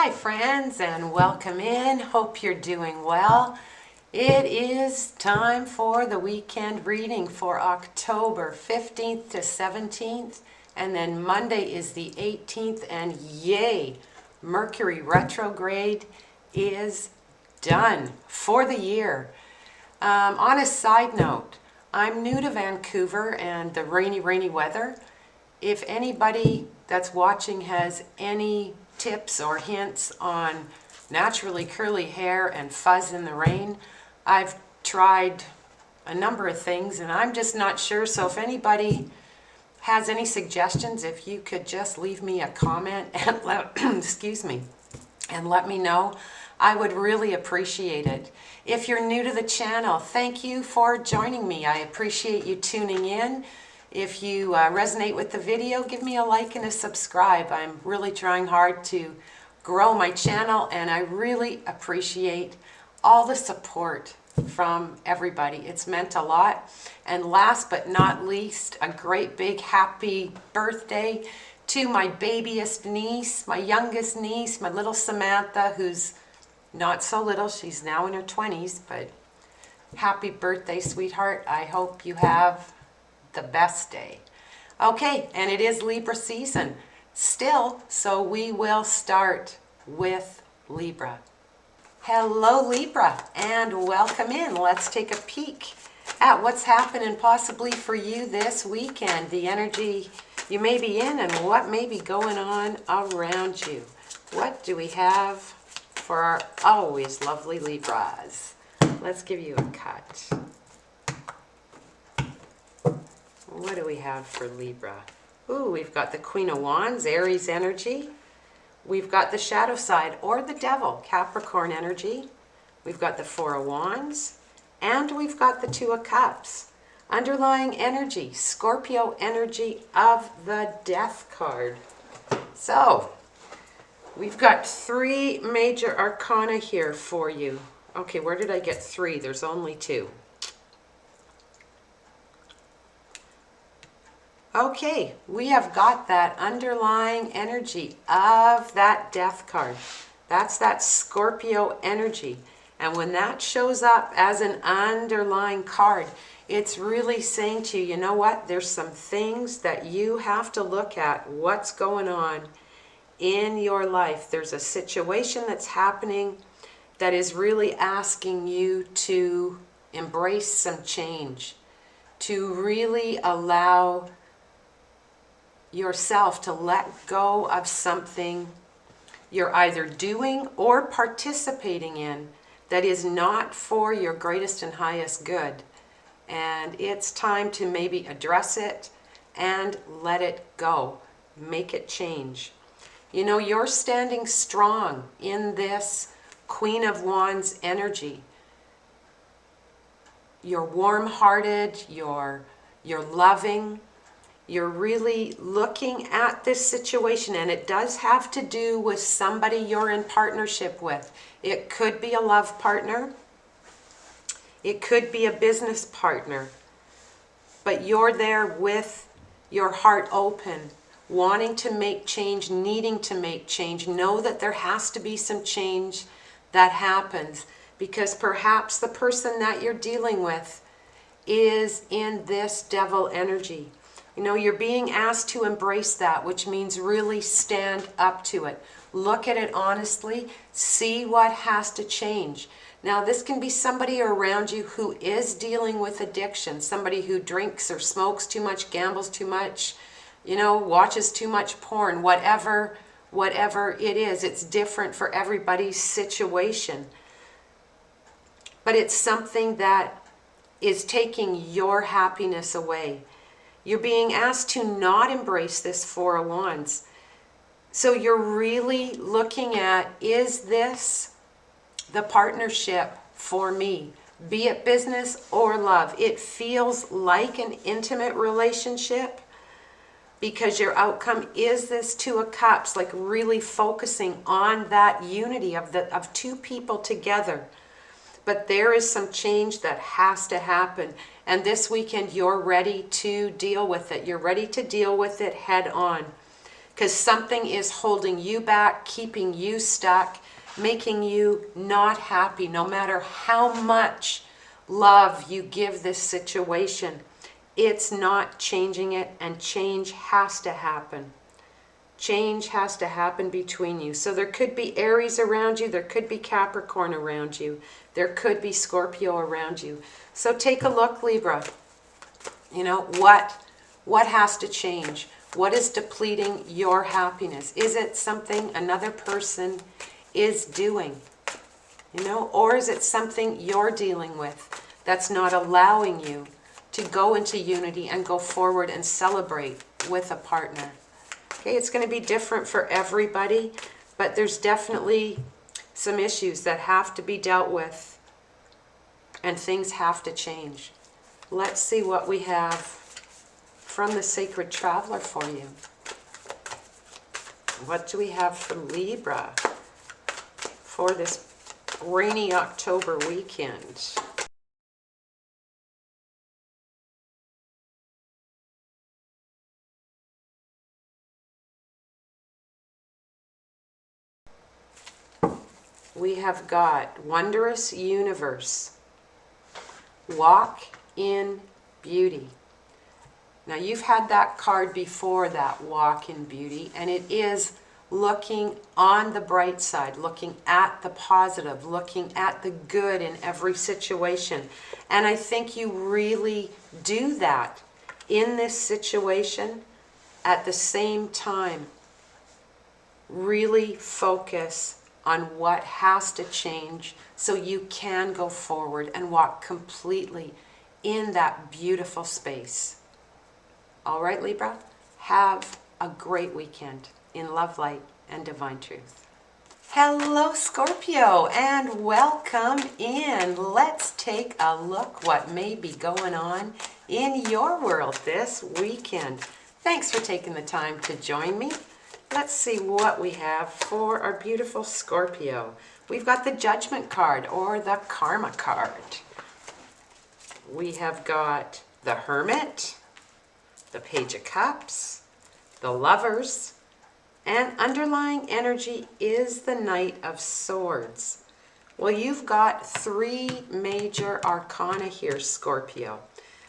Hi friends, and welcome in. Hope you're doing well. It is time for the weekend reading for October 15th to 17th, and then Monday is the 18th, and yay, Mercury retrograde is done for the year. On a side note, I'm new to Vancouver and the rainy weather. If anybody that's watching has any tips or hints on naturally curly hair and fuzz in the rain, I've tried a number of things and I'm just not sure. So if anybody has any suggestions, if you could just leave me a comment and excuse me, and let me know, I would really appreciate it. If you're new to the channel, thank you for joining me. I appreciate you tuning in. If you resonate with the video, give me a like and a subscribe. I'm really trying hard to grow my channel, and I really appreciate all the support from everybody. It's meant a lot. And last but not least, a great big happy birthday to my babyest niece, my youngest niece, my little Samantha, who's not so little. She's now in her 20s, but happy birthday, sweetheart. I hope you have the best day. Okay, and it is Libra season still, so we will start with Libra. Hello Libra, and welcome in. Let's take a peek at what's happening possibly for you this weekend, the energy you may be in and what may be going on around you. What do we have for our always lovely Libras? Let's give you a cut. What do we have for Libra? Ooh, we've got the Queen of Wands, Aries energy. We've got the shadow side, or the devil, Capricorn energy. We've got the Four of Wands, and we've got the Two of Cups. Underlying energy, Scorpio energy of the Death card. So, we've got three major arcana here for you. Okay, where did I get three? There's only two. Okay, we have got that underlying energy of that Death card. That's that Scorpio energy. And when that shows up as an underlying card, it's really saying to you, you know what? There's some things that you have to look at. What's going on in your life? There's a situation that's happening that is really asking you to embrace some change, to really allow yourself to let go of something you're either doing or participating in that is not for your greatest and highest good. And it's time to maybe address it and let it go. Make it change. You know, you're standing strong in this Queen of Wands energy. You're warm-hearted, you're loving. You're really looking at this situation, and it does have to do with somebody you're in partnership with. It could be a love partner. It could be a business partner. But you're there with your heart open, wanting to make change, needing to make change. Know that there has to be some change that happens, because perhaps the person that you're dealing with is in this devil energy. You know, you're being asked to embrace that, which means really stand up to it. Look at it honestly. See what has to change. Now, this can be somebody around you who is dealing with addiction, somebody who drinks or smokes too much, gambles too much, you know, watches too much porn, whatever it is. It's different for everybody's situation. But it's something that is taking your happiness away. You're being asked to not embrace this Four of Wands. So you're really looking at, is this the partnership for me? Be it business or love. It feels like an intimate relationship because your outcome is this Two of Cups, like really focusing on that unity of two people together. But there is some change that has to happen. And this weekend, you're ready to deal with it. You're ready to deal with it head on. because something is holding you back, keeping you stuck, making you not happy, no matter how much love you give this situation. It's not changing it, and change has to happen. Change has to happen between you. So there could be Aries around you, there could be Capricorn around you, there could be Scorpio around you. So take a look, Libra. You know, what has to change? What is depleting your happiness? Is it something another person is doing? You know, or is it something you're dealing with that's not allowing you to go into unity and go forward and celebrate with a partner? Okay, it's going to be different for everybody, but there's definitely some issues that have to be dealt with, and things have to change. Let's see what we have from the Sacred Traveler for you. What do we have for Libra for this rainy October weekend? We have got Wondrous Universe. Walk in beauty. Now you've had that card before, that walk in beauty, and it is looking on the bright side, looking at the positive, looking at the good in every situation. And I think you really do that in this situation. At the same time, really focus on what has to change so you can go forward and walk completely in that beautiful space. All right, Libra, have a great weekend in love, light, and divine truth. Hello, Scorpio, and welcome in. Let's take a look what may be going on in your world this weekend. Thanks for taking the time to join me. Let's see what we have for our beautiful Scorpio. We've got the Judgment card, or the Karma card. We have got the Hermit, the Page of Cups, the Lovers, and underlying energy is the Knight of Swords. Well, you've got 3 major arcana here, Scorpio.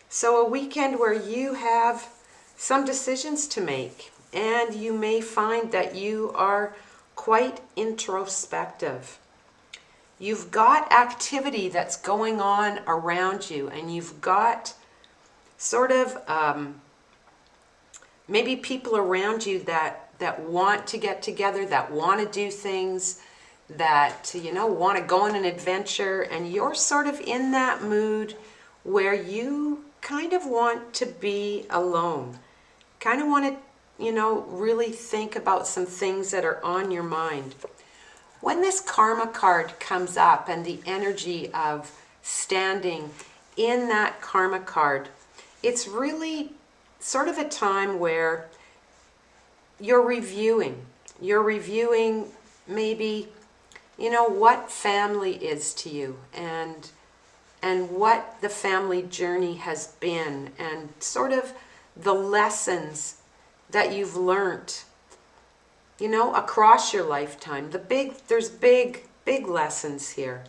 So a weekend where you have some decisions to make, and you may find that you are quite introspective. You've got activity that's going on around you, and you've got sort of maybe people around you that want to get together, that want to do things, that, you know, want to go on an adventure, and you're sort of in that mood where you kind of want to be alone. Kind of want to, you know, really think about some things that are on your mind. When this Karma card comes up and the energy of standing in that Karma card, it's really sort of a time where you're reviewing maybe, you know, what family is to you, and what the family journey has been, and sort of the lessons that you've learned, you know, across your lifetime. There's big lessons here.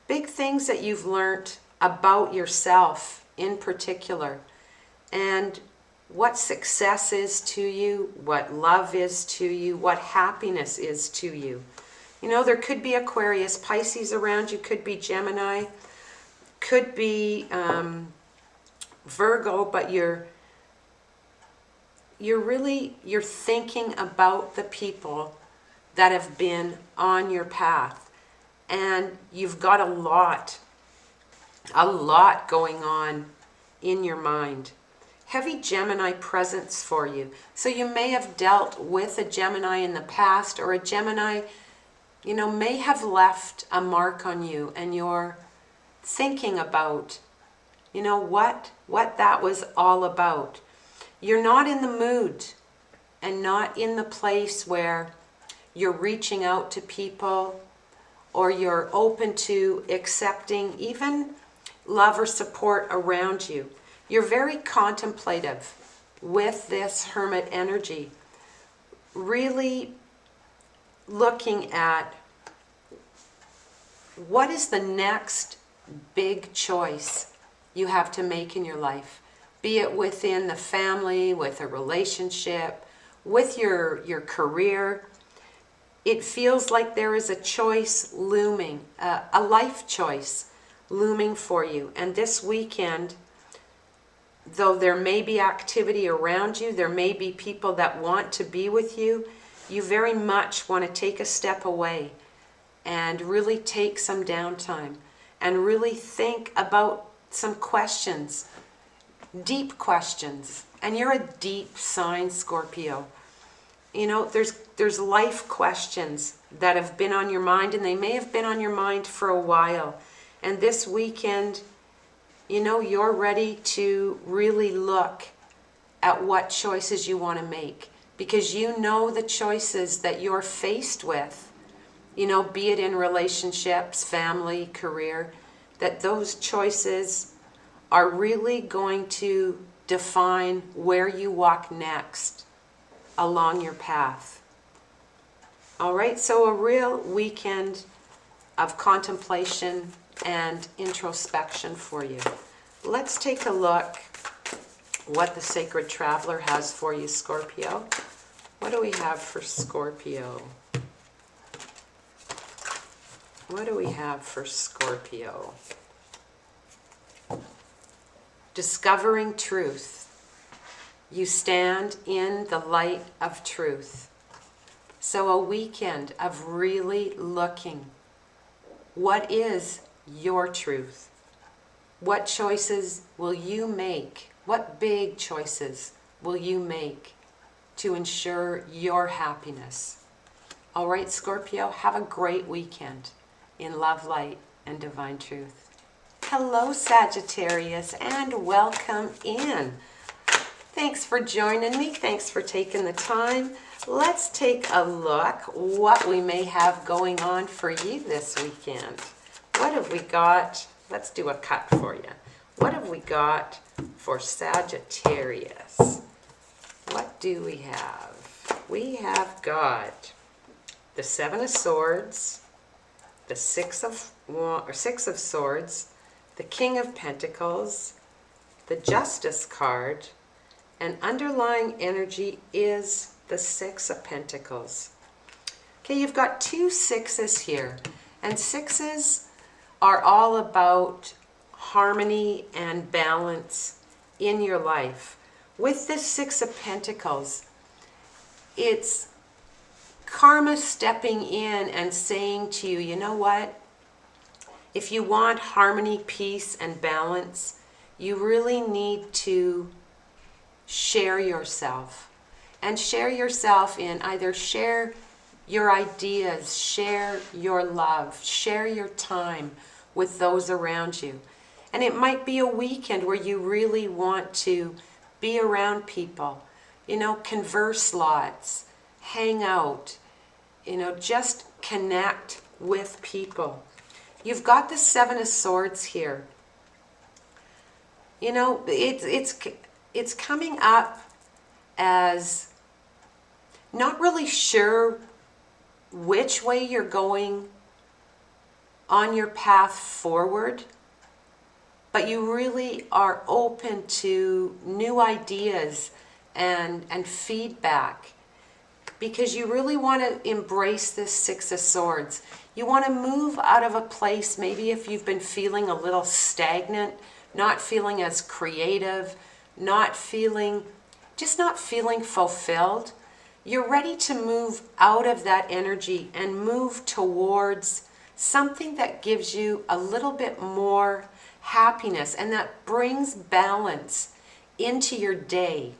Big things that you've learned about yourself in particular, and what success is to you, what love is to you, what happiness is to you. You know, there could be Aquarius, Pisces around you, could be Gemini, could be Virgo, but you're thinking about the people that have been on your path, and you've got a lot going on in your mind. Heavy Gemini presence for you. So you may have dealt with a Gemini in the past, or a Gemini, you know, may have left a mark on you, and you're thinking about, you know, what that was all about. You're not in the mood and not in the place where you're reaching out to people, or you're open to accepting even love or support around you. You're very contemplative with this Hermit energy. really looking at what is the next big choice you have to make in your life, be it within the family, with a relationship, with your career. It feels like there is a choice looming, a life choice looming for you. And this weekend, though there may be activity around you, there may be people that want to be with you, you very much want to take a step away and really take some downtime and really think about some questions, deep questions. And you're a deep sign, Scorpio. You know, there's life questions that have been on your mind, and they may have been on your mind for a while. And this weekend, you know, you're ready to really look at what choices you want to make, because you know the choices that you're faced with, you know, be it in relationships, family, career, that those choices are really going to define where you walk next along your path. All right, so a real weekend of contemplation and introspection for you. Let's take a look what the Sacred Traveler has for you, Scorpio. What do we have for Scorpio? What do we have for Scorpio? Discovering truth. You stand in the light of truth. So a weekend of really looking. What is your truth? What choices will you make? What big choices will you make to ensure your happiness? All right, Scorpio, have a great weekend in love, light, and divine truth. Hello, Sagittarius, and welcome in. Thanks for joining me. Thanks for taking the time. Let's take a look what we may have going on for you this weekend. What have we got? Let's do a cut for you. What have we got for Sagittarius? What do we have? We have got the Seven of Swords, the Six of Swords, the King of Pentacles, the Justice card, and underlying energy is the Six of Pentacles. Okay, you've got two sixes here, and sixes are all about harmony and balance in your life. With this Six of Pentacles, it's karma stepping in and saying to you, you know what? If you want harmony, peace, and balance, you really need to share yourself. And share yourself in either share your ideas, share your love, share your time with those around you. And it might be a weekend where you really want to be around people, you know, converse lots, hang out, you know, just connect with people. You've got the Seven of Swords here. You know, it's coming up as not really sure which way you're going on your path forward, but you really are open to new ideas and feedback, because you really want to embrace this Six of Swords. You want to move out of a place, maybe if you've been feeling a little stagnant, not feeling as creative, just not feeling fulfilled. You're ready to move out of that energy and move towards something that gives you a little bit more happiness and that brings balance into your day.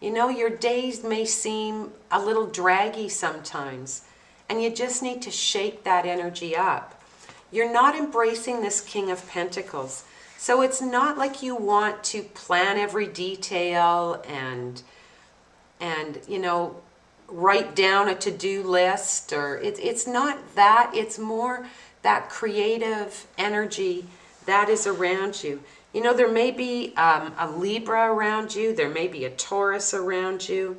You know, your days may seem a little draggy sometimes, and you just need to shake that energy up. You're not embracing this King of Pentacles. So it's not like you want to plan every detail and you know, write down a to-do list, or it's not that. It's more that creative energy that is around you. You know, there may be a Libra around you. There may be a Taurus around you.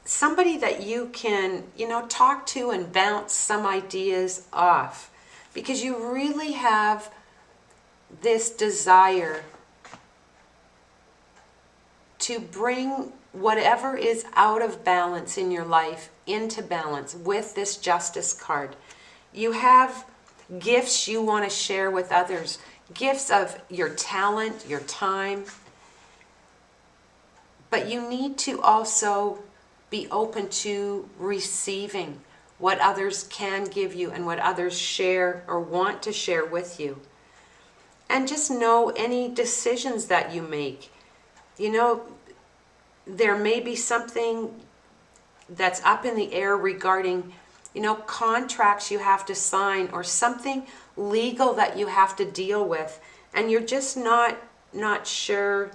somebody that you can, talk to and bounce some ideas off, because you really have this desire to bring whatever is out of balance in your life into balance with this Justice card. You have gifts you want to share with others, gifts of your talent, your time, but you need to also be open to receiving what others can give you and what others share or want to share with you. And just know any decisions that you make, there may be something that's up in the air regarding, contracts you have to sign or something legal that you have to deal with, and you're just not sure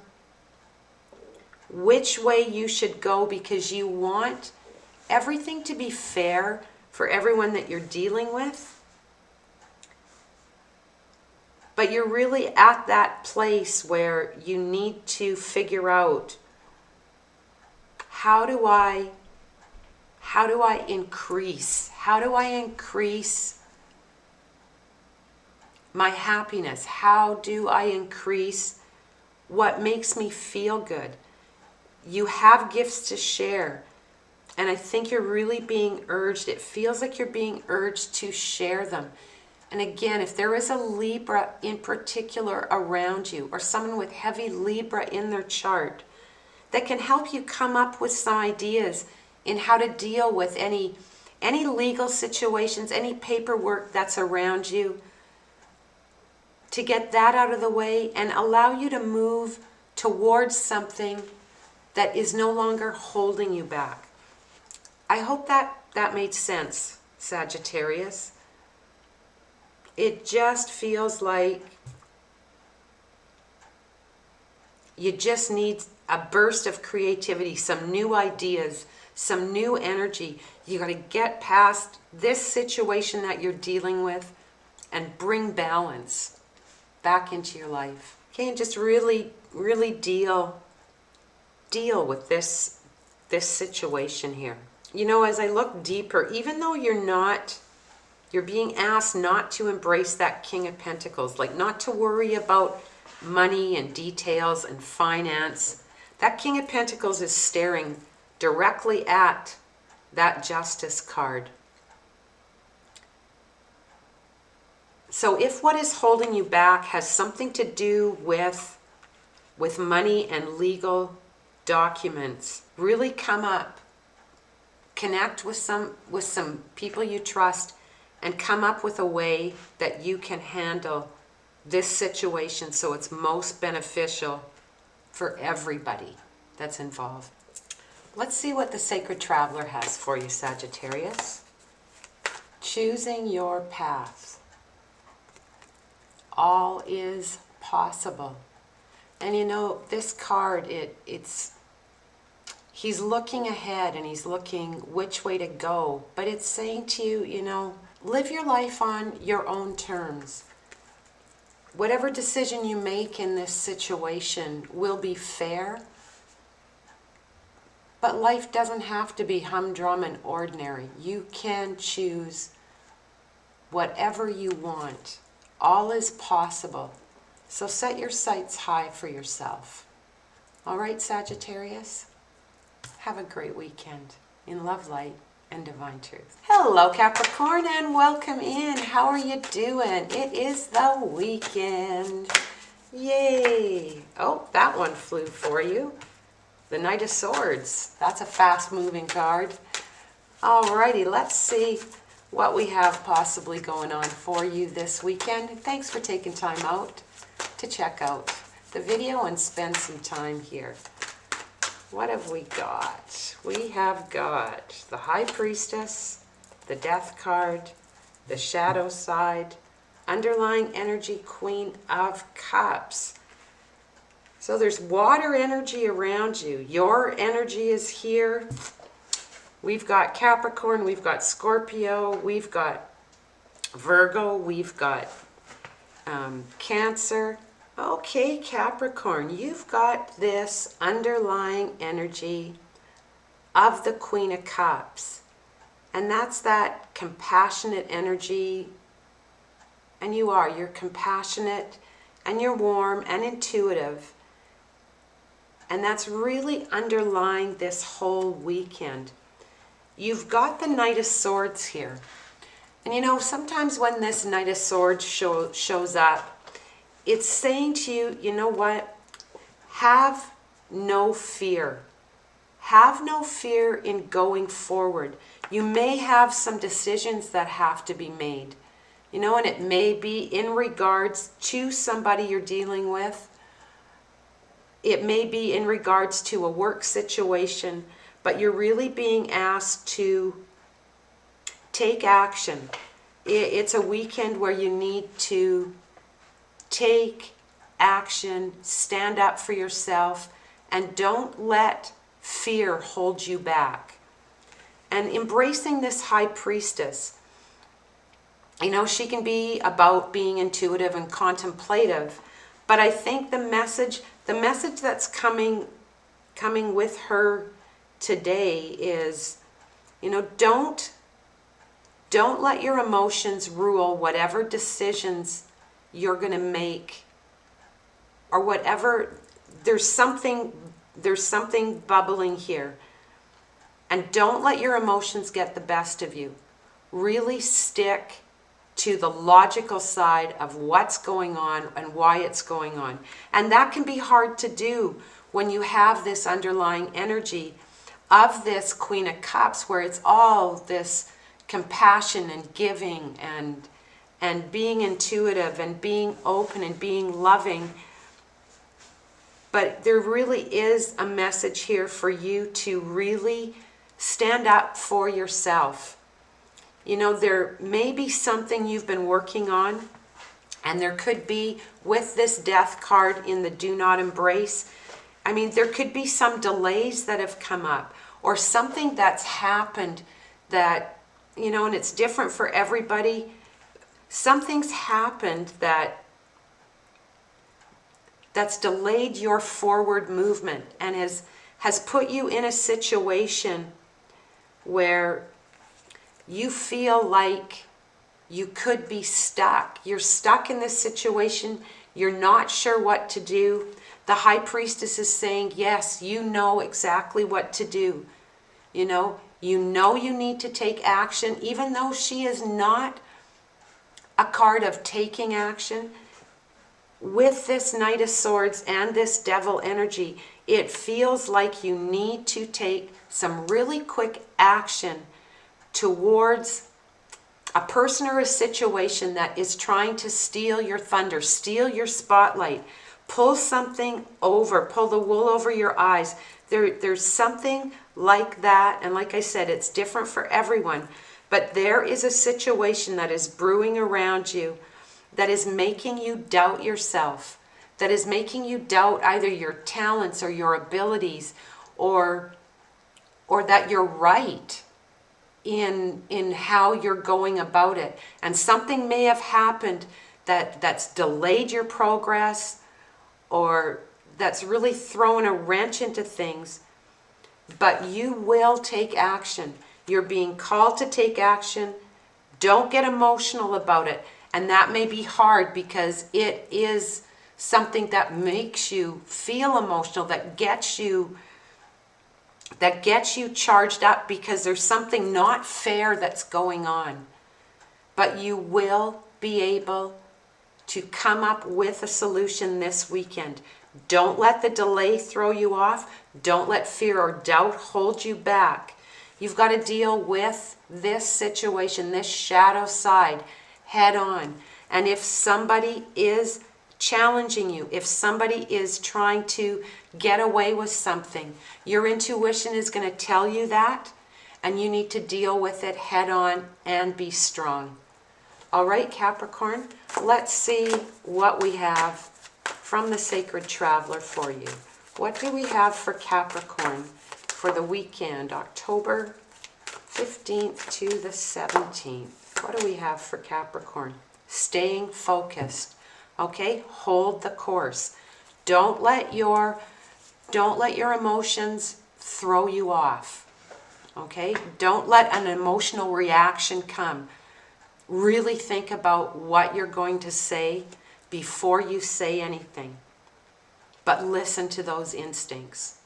which way you should go, because you want everything to be fair for everyone that you're dealing with. But you're really at that place where you need to figure out, how do I increase my happiness? How do I increase what makes me feel good? You have gifts to share, and I think you're really being urged. It feels like you're being urged to share them. And again, if there is a Libra in particular around you, or someone with heavy Libra in their chart, that can help you come up with some ideas in how to deal with any legal situations, any paperwork that's around you, to get that out of the way and allow you to move towards something that is no longer holding you back. I hope that made sense, Sagittarius. It just feels like you just need a burst of creativity, some new ideas, some new energy. You got to get past this situation that you're dealing with and bring balance back into your life. Okay, and just really deal with this situation here. As I look deeper, even though you're being asked not to embrace that King of Pentacles, like not to worry about money and details and finance. That King of Pentacles is staring directly at that Justice card. So if what is holding you back has something to do with money and legal documents, really come up. Connect with some people you trust and come up with a way that you can handle this situation so it's most beneficial for everybody that's involved. Let's see what the Sacred Traveler has for you, Sagittarius. Choosing your path. All is possible. And this card, he's looking ahead and he's looking which way to go. But it's saying to you, live your life on your own terms. Whatever decision you make in this situation will be fair. But life doesn't have to be humdrum and ordinary. You can choose whatever you want. All is possible. So set your sights high for yourself. All right, Sagittarius? Have a great weekend in love, light, and divine truth. Hello, Capricorn, and welcome in. How are you doing? It is the weekend. Yay. Oh, that one flew for you. The Knight of Swords. That's a fast-moving card. Alrighty, let's see what we have possibly going on for you this weekend. Thanks for taking time out to check out the video and spend some time here. What have we got? We have got the High Priestess, the Death card, the Shadow side, underlying energy, Queen of Cups. So there's water energy around you. Your energy is here. We've got Capricorn, we've got Scorpio, we've got Virgo, we've got Cancer. Okay, Capricorn, you've got this underlying energy of the Queen of Cups. And that's that compassionate energy. And you're compassionate and you're warm and intuitive. And that's really underlying this whole weekend. You've got the Knight of Swords here. And you know, sometimes when this Knight of Swords shows up, it's saying to you, you know what? Have no fear. Have no fear in going forward. You may have some decisions that have to be made. You know, and it may be in regards to somebody you're dealing with. It may be in regards to a work situation, but you're really being asked to take action. It's a weekend where you need to take action, stand up for yourself, and don't let fear hold you back. And embracing this High Priestess, you know, she can be about being intuitive and contemplative, but I think the message that's coming with her today is, you know, don't let your emotions rule whatever decisions you're going to make, or whatever. There's something bubbling here. And don't let your emotions get the best of you. Really stick to the logical side of what's going on and why it's going on. And that can be hard to do when you have this underlying energy of this Queen of Cups, where it's all this compassion and giving and being intuitive and being open and being loving. But there really is a message here for you to really stand up for yourself. You know, there may be something you've been working on, and there could be, with this Death card in the Do Not Embrace, I mean, there could be some delays that have come up, or something that's happened that, you know, and it's different for everybody. Something's happened that's delayed your forward movement and has put you in a situation where you feel like you could be stuck. You're stuck in this situation. You're not sure what to do. The High Priestess is saying, yes, you know exactly what to do. You know you need to take action, even though she is not a card of taking action. With this Knight of Swords and this Devil energy, it feels like you need to take some really quick action towards a person or a situation that is trying to steal your thunder, steal your spotlight, pull something over, pull the wool over your eyes. There's something like that, and like I said, it's different for everyone, but there is a situation that is brewing around you that is making you doubt yourself, that is making you doubt either your talents or your abilities, or that you're right in how you're going about it. And something may have happened that's delayed your progress, or that's really thrown a wrench into things. But you will take action. You're being called to take action. Don't get emotional about it. And that may be hard because it is something that makes you feel emotional, that gets you charged up because there's something not fair that's going on. But you will be able to come up with a solution this weekend. Don't let the delay throw you off. Don't let fear or doubt hold you back. You've got to deal with this situation, this shadow side, head on. And if somebody is challenging you, if somebody is trying to get away with something, your intuition is going to tell you that, and you need to deal with it head on and be strong. All right, Capricorn, let's see what we have from the Sacred Traveler for you. What do we have for Capricorn for the weekend, October 15th to the 17th? What do we have for Capricorn? Staying focused. Okay, hold the course. Don't let your emotions throw you off. Okay? Don't let an emotional reaction come. Really think about what you're going to say before you say anything. But listen to those instincts.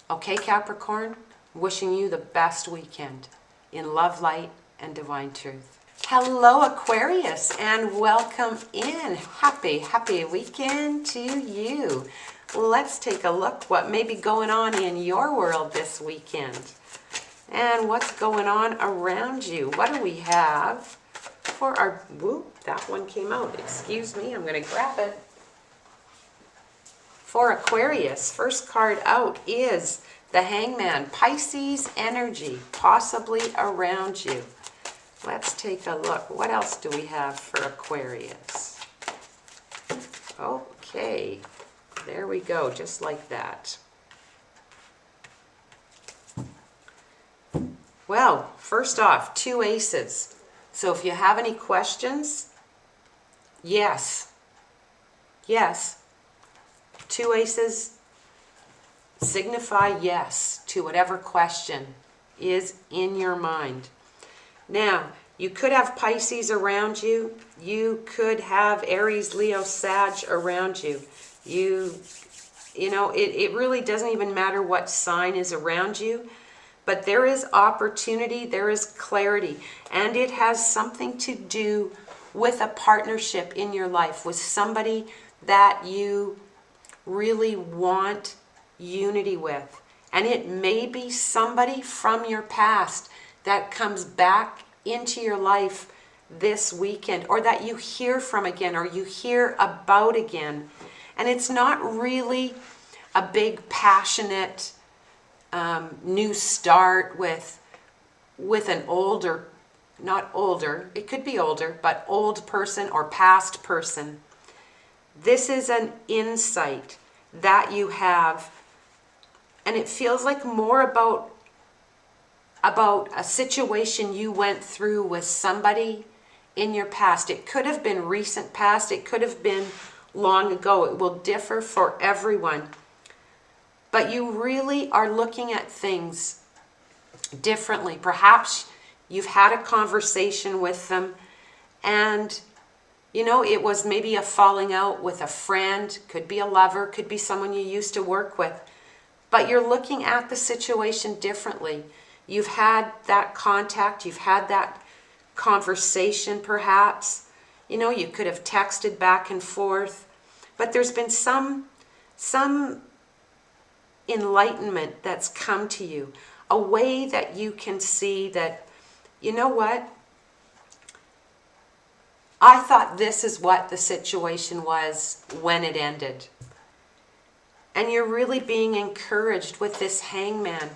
Okay, Capricorn? Wishing you the best weekend in love, light, and divine truth. Hello, Aquarius, and welcome in. Happy weekend to you. Let's take a look what may be going on in your world this weekend. And what's going on around you. What do we have for our... Whoop, that one came out. Excuse me, I'm going to grab it. For Aquarius, first card out is the Hangman. Pisces energy, possibly around you. Let's take a look. What else do we have for Aquarius? Okay, there we go, just like that. Well, first off, 2 aces. So if you have any questions, yes. 2 aces signify yes to whatever question is in your mind. Now, you could have Pisces around you. You could have Aries, Leo, Sag around you. You know, it really doesn't even matter what sign is around you. But there is opportunity, there is clarity, and it has something to do with a partnership in your life, with somebody that you really want unity with. And it may be somebody from your past that comes back into your life this weekend, or that you hear from again, or you hear about again. And it's not really a big passionate new start with an older, not older, it could be older, but old person or past person. This is an insight that you have, and it feels like more about a situation you went through with somebody in your past. It could have been recent past, it could have been long ago. It will differ for everyone. But you really are looking at things differently. Perhaps you've had a conversation with them and, you know, it was maybe a falling out with a friend, could be a lover, could be someone you used to work with. But you're looking at the situation differently. You've had that contact, you've had that conversation perhaps. You know, you could have texted back and forth. But there's been some enlightenment that's come to you, a way that you can see that, you know what, I thought this is what the situation was when it ended. And you're really being encouraged with this Hangman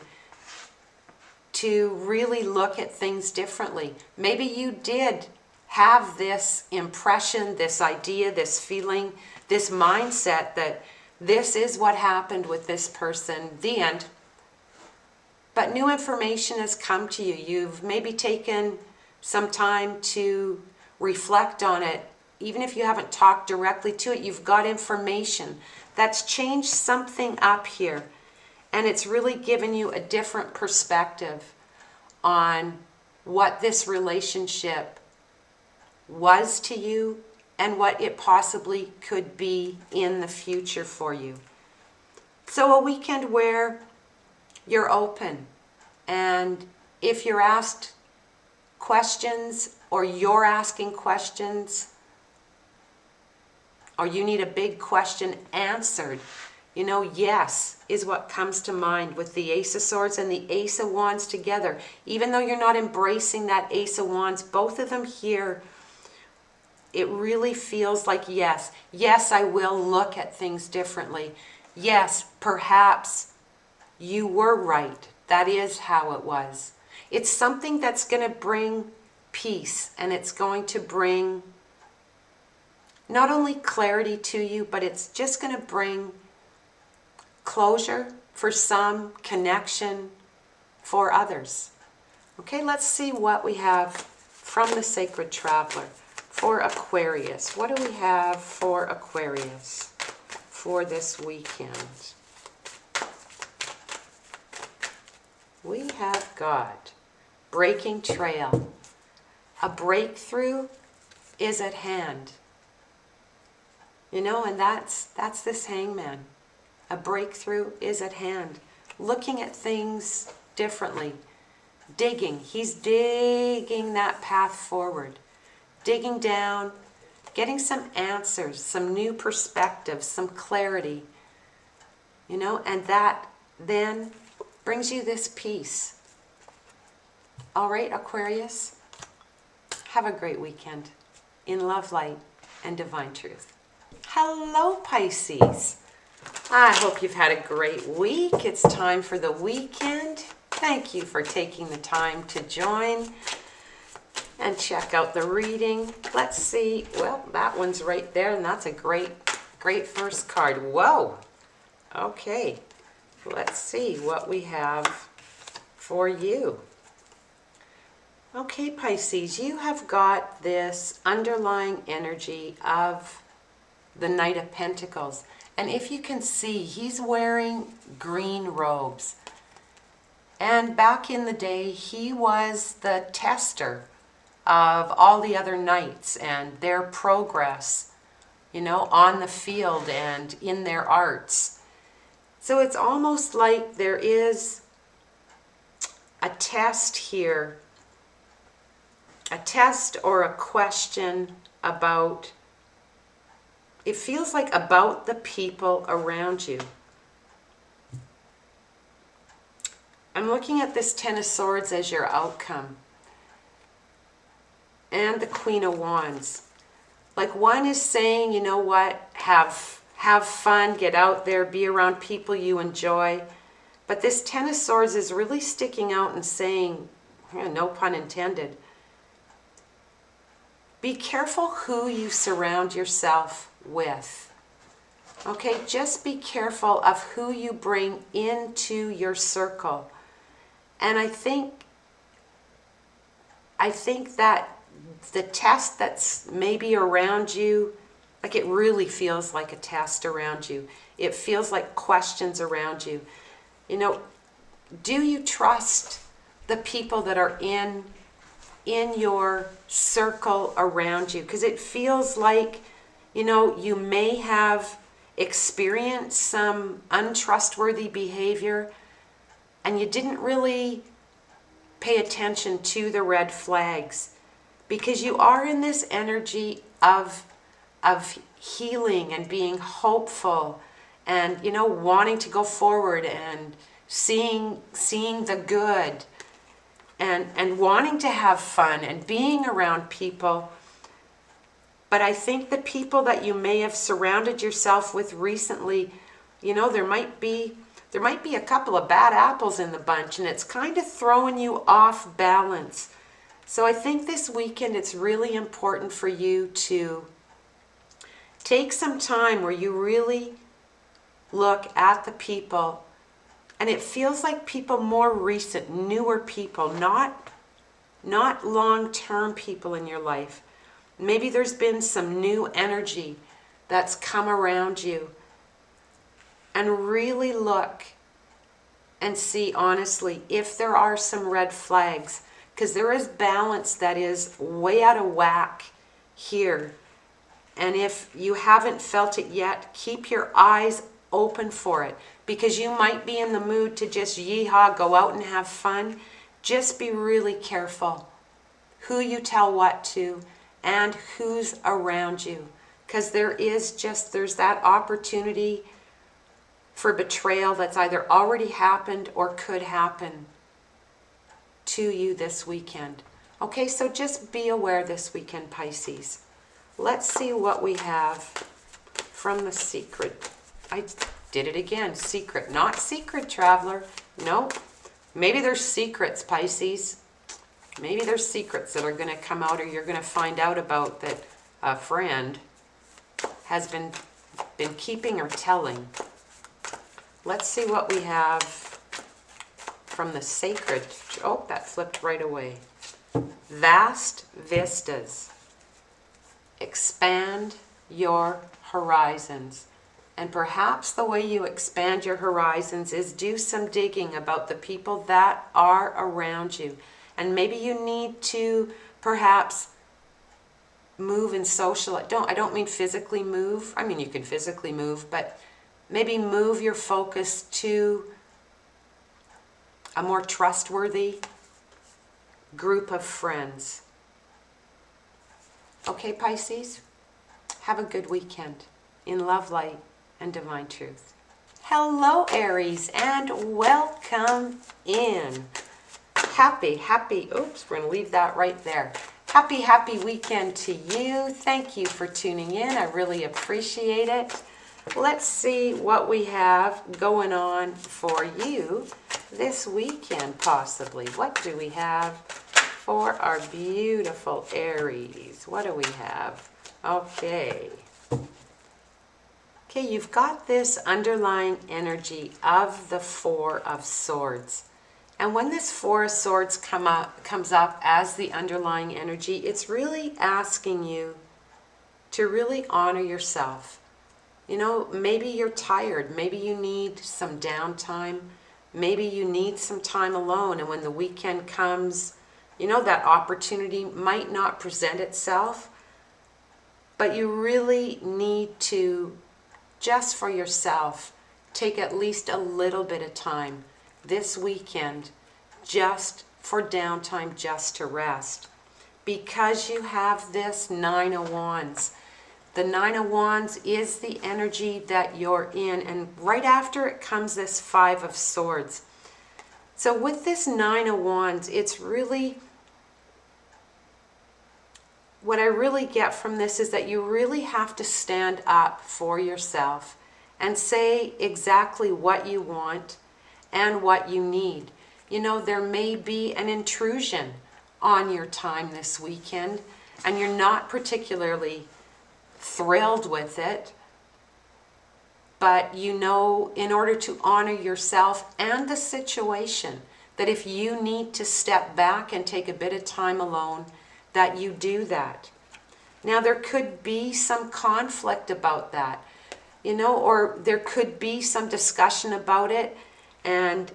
to really look at things differently. Maybe you did have this impression, this idea, this feeling, this mindset that this is what happened with this person, the end. But new information has come to you. You've maybe taken some time to reflect on it. Even if you haven't talked directly to it, you've got information that's changed something up here. And it's really given you a different perspective on what this relationship was to you and what it possibly could be in the future for you. So a weekend where you're open, and if you're asked questions or you're asking questions, or you need a big question answered, you know, yes is what comes to mind with the Ace of Swords and the Ace of Wands together. Even though you're not embracing that Ace of Wands, both of them here, it really feels like yes. Yes, I will look at things differently. Yes, perhaps you were right. That is how it was. It's something that's going to bring peace, and it's going to bring not only clarity to you, but it's just going to bring closure for some, connection for others. Okay, let's see what we have from the Sacred Traveler for Aquarius. What do we have for Aquarius for this weekend? we have got breaking trail. A breakthrough is at hand. You know, and that's this hangman. A breakthrough is at hand. Looking at things differently. Digging. He's digging that path forward. Digging down, getting some answers, some new perspectives, some clarity. You know, and that then brings you this peace. All right, Aquarius, have a great weekend in love, light, and divine truth. Hello, Pisces. I hope you've had a great week. It's time for the weekend. Thank you for taking the time to join and check out the reading. Let's see. Well, that one's right there, and that's a great first card. Whoa. Okay. Let's see what we have for you. Okay, Pisces, you have got this underlying energy of the Knight of Pentacles. And if you can see, he's wearing green robes. And back in the day, he was the tester of all the other knights and their progress, you know, on the field and in their arts. So it's almost like there is a test here, a test or a question about, it feels like about the people around you. I'm looking at this Ten of Swords as your outcome. And the Queen of Wands. Like one is saying, you know what, have fun, get out there, be around people you enjoy. But this Ten of Swords is really sticking out and saying, no pun intended, be careful who you surround yourself with. Okay, just be careful of who you bring into your circle. And I think that the test that's maybe around you, like it really feels like a test around you. It feels like questions around you. You know, do you trust the people that are in your circle around you? Because it feels like, you know, you may have experienced some untrustworthy behavior and you didn't really pay attention to the red flags, because you are in this energy of healing and being hopeful and, you know, wanting to go forward and seeing the good and wanting to have fun and being around people. But I think the people that you may have surrounded yourself with recently, you know, there might be a couple of bad apples in the bunch, and it's kind of throwing you off balance. So I think this weekend it's really important for you to take some time where you really look at the people, and it feels like people more recent, newer people, not long-term people in your life. Maybe there's been some new energy that's come around you, and really look and see honestly if there are some red flags, because there is balance that is way out of whack here. And if you haven't felt it yet, keep your eyes open for it, because you might be in the mood to just yeehaw, go out and have fun. Just be really careful who you tell what to and who's around you, because there's that opportunity for betrayal that's either already happened or could happen to you this weekend. Okay, so just be aware this weekend, Pisces. Let's see what we have from the secret. I did it again. Secret, not secret, traveler. Nope. Maybe there's secrets, Pisces. Maybe there's secrets that are going to come out, or you're going to find out about, that a friend has been keeping or telling. Let's see what we have from the sacred. Oh, that flipped right away. Vast vistas. Expand your horizons. And perhaps the way you expand your horizons is do some digging about the people that are around you. And maybe you need to perhaps move in social. I don't mean physically move. I mean, you can physically move, but maybe move your focus to a more trustworthy group of friends. Okay, Pisces? Have a good weekend in love, light, and divine truth. Hello, Aries, and welcome in. Happy, oops, we're going to leave that right there. Happy weekend to you. Thank you for tuning in. I really appreciate it. Let's see what we have going on for you this weekend, possibly. What do we have for our beautiful Aries? What do we have? Okay, you've got this underlying energy of the Four of Swords. And when this Four of Swords comes up as the underlying energy, it's really asking you to really honor yourself. You know, maybe you're tired. Maybe you need some downtime. Maybe you need some time alone. And when the weekend comes, you know, that opportunity might not present itself. But you really need to, just for yourself, take at least a little bit of time this weekend just for downtime, just to rest. Because you have this Nine of Wands. The Nine of Wands is the energy that you're in, and right after it comes this Five of Swords. So with this Nine of Wands, it's really, what I really get from this is that you really have to stand up for yourself and say exactly what you want and what you need. You know, there may be an intrusion on your time this weekend, and you're not particularly thrilled with it, but you know, in order to honor yourself and the situation, that if you need to step back and take a bit of time alone, that you do that. Now, there could be some conflict about that, you know, or there could be some discussion about it, and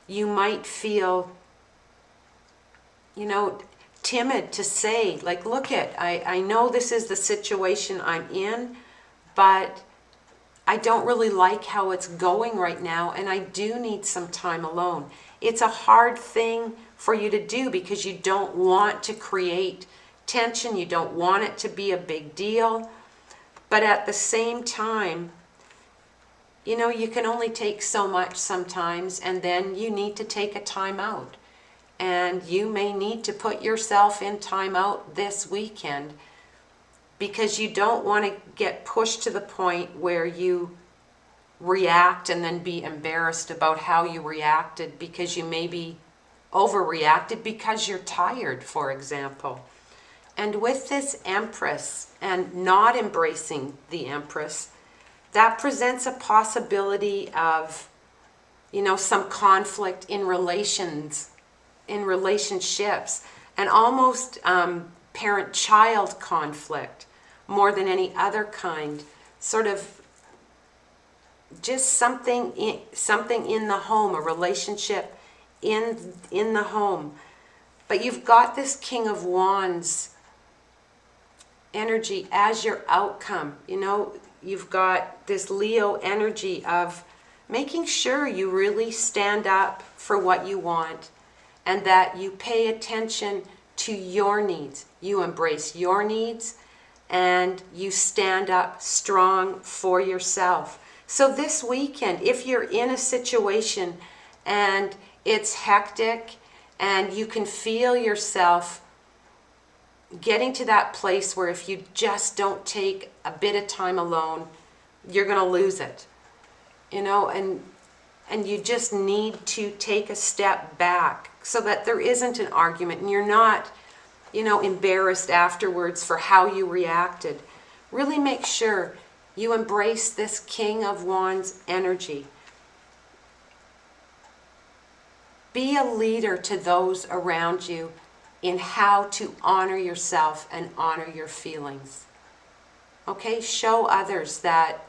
you might feel, you know, timid to say, like, look I know this is the situation I'm in, but I don't really like how it's going right now, and I do need some time alone. It's a hard thing for you to do because you don't want to create tension, you don't want it to be a big deal, but at the same time, you know, you can only take so much sometimes, and then you need to take a time out. And you may need to put yourself in time out this weekend because you don't want to get pushed to the point where you react and then be embarrassed about how you reacted because you maybe overreacted because you're tired, for example. And with this Empress and not embracing the Empress, that presents a possibility of, you know, some conflict in relationships, and almost parent-child conflict more than any other kind. Sort of just something in the home, a relationship in the home. But you've got this King of Wands energy as your outcome. You know, you've got this Leo energy of making sure you really stand up for what you want and that you pay attention to your needs. You embrace your needs and you stand up strong for yourself. So this weekend, if you're in a situation and it's hectic and you can feel yourself getting to that place where if you just don't take a bit of time alone, you're going to lose it, you know, and you just need to take a step back so that there isn't an argument and you're not, you know, embarrassed afterwards for how you reacted. Really make sure you embrace this King of Wands energy. Be a leader to those around you in how to honor yourself and honor your feelings. Okay, show others that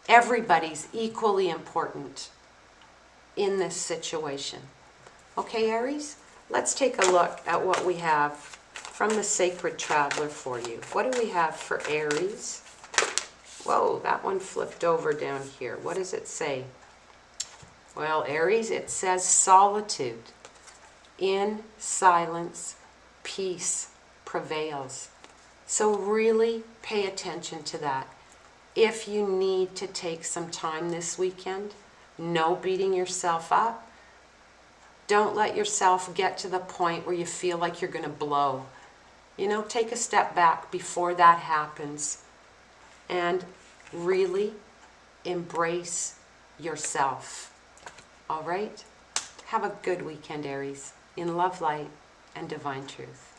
Everybody's equally important in this situation. Okay, Aries, let's take a look at what we have from the Sacred Traveler for you. What do we have for Aries? Whoa, that one flipped over down here. What does it say? Well, Aries, it says solitude. In silence, peace prevails. So really pay attention to that. If you need to take some time this weekend, no beating yourself up. Don't let yourself get to the point where you feel like you're going to blow. You know, take a step back before that happens and really embrace yourself. All right? Have a good weekend, Aries, in love, light, and divine truth.